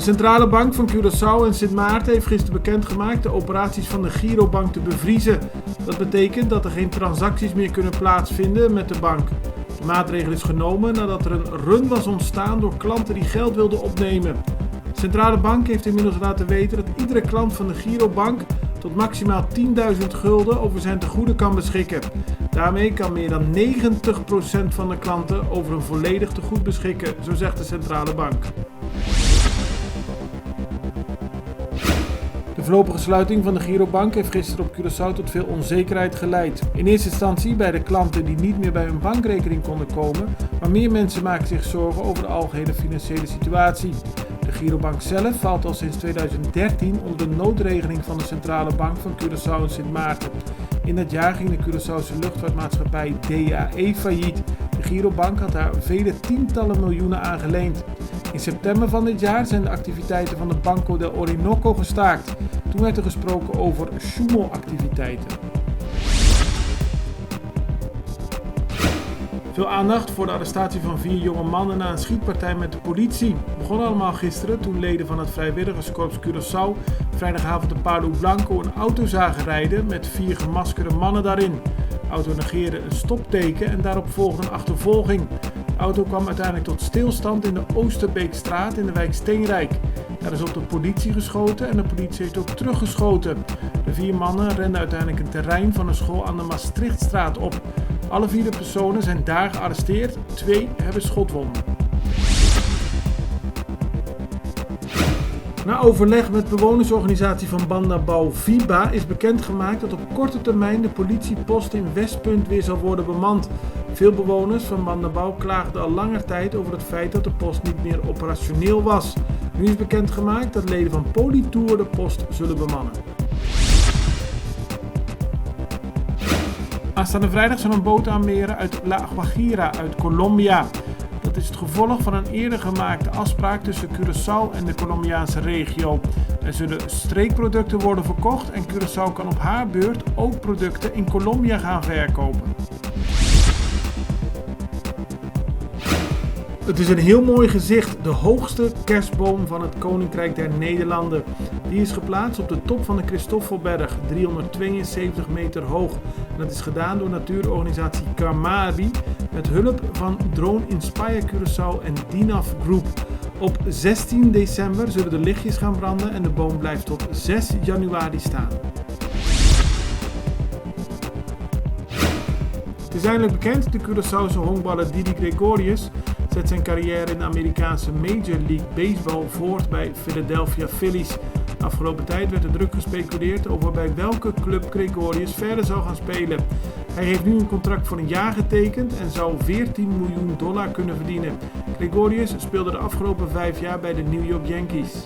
De Centrale Bank van Curaçao en Sint Maarten heeft gisteren bekendgemaakt de operaties van de Girobank te bevriezen. Dat betekent dat er geen transacties meer kunnen plaatsvinden met de bank. De maatregel is genomen nadat er een run was ontstaan door klanten die geld wilden opnemen. De Centrale Bank heeft inmiddels laten weten dat iedere klant van de Girobank tot maximaal 10.000 gulden over zijn tegoeden kan beschikken. Daarmee kan meer dan 90% van de klanten over een volledig tegoed beschikken, zo zegt de Centrale Bank. De voorlopige sluiting van de Girobank heeft gisteren op Curaçao tot veel onzekerheid geleid. In eerste instantie bij de klanten die niet meer bij hun bankrekening konden komen, maar meer mensen maken zich zorgen over de algehele financiële situatie. De Girobank zelf valt al sinds 2013 onder de noodregeling van de Centrale Bank van Curaçao en Sint Maarten. In dat jaar ging de Curaçaose luchtvaartmaatschappij DAE failliet. De Girobank had daar vele tientallen miljoenen aan geleend. In september van dit jaar zijn de activiteiten van de Banco del Orinoco gestaakt. Toen werd er gesproken over sjoemelactiviteiten. Veel aandacht voor de arrestatie van 4 jonge mannen na een schietpartij met de politie. Het begon allemaal gisteren toen leden van het vrijwilligerskorps Curaçao vrijdagavond de Palo Blanco een auto zagen rijden met 4 gemaskerde mannen daarin. De auto negeerde een stopteken en daarop volgde een achtervolging. De auto kwam uiteindelijk tot stilstand in de Oosterbeekstraat in de wijk Steenrijk. Er is op de politie geschoten en de politie heeft ook teruggeschoten. De 4 mannen renden uiteindelijk een terrein van een school aan de Maastrichtstraat op. Alle 4 personen zijn daar gearresteerd, 2 hebben schotwonden. Na overleg met bewonersorganisatie van Bandabau Viba is bekendgemaakt dat op korte termijn de politiepost in Westpunt weer zal worden bemand. Veel bewoners van Bandabau klaagden al langer tijd over het feit dat de post niet meer operationeel was. Nu is bekendgemaakt dat leden van Politour de post zullen bemannen. Aanstaande vrijdag zal een boot aanmeren uit La Guajira uit Colombia. Dat is het gevolg van een eerder gemaakte afspraak tussen Curaçao en de Colombiaanse regio. Er zullen streekproducten worden verkocht en Curaçao kan op haar beurt ook producten in Colombia gaan verkopen. Het is een heel mooi gezicht, de hoogste kerstboom van het Koninkrijk der Nederlanden. Die is geplaatst op de top van de Christoffelberg, 372 meter hoog. En dat is gedaan door natuurorganisatie Kamari met hulp van Drone Inspire Curaçao en DINAF Group. Op 16 december zullen de lichtjes gaan branden en de boom blijft tot 6 januari staan. Het is eindelijk bekend, de Curaçaose honkballer Didi Gregorius zet zijn carrière in de Amerikaanse Major League Baseball voort bij Philadelphia Phillies. De afgelopen tijd werd er druk gespeculeerd over bij welke club Gregorius verder zou gaan spelen. Hij heeft nu een contract voor een jaar getekend en zou $14 miljoen kunnen verdienen. Gregorius speelde de afgelopen 5 jaar bij de New York Yankees.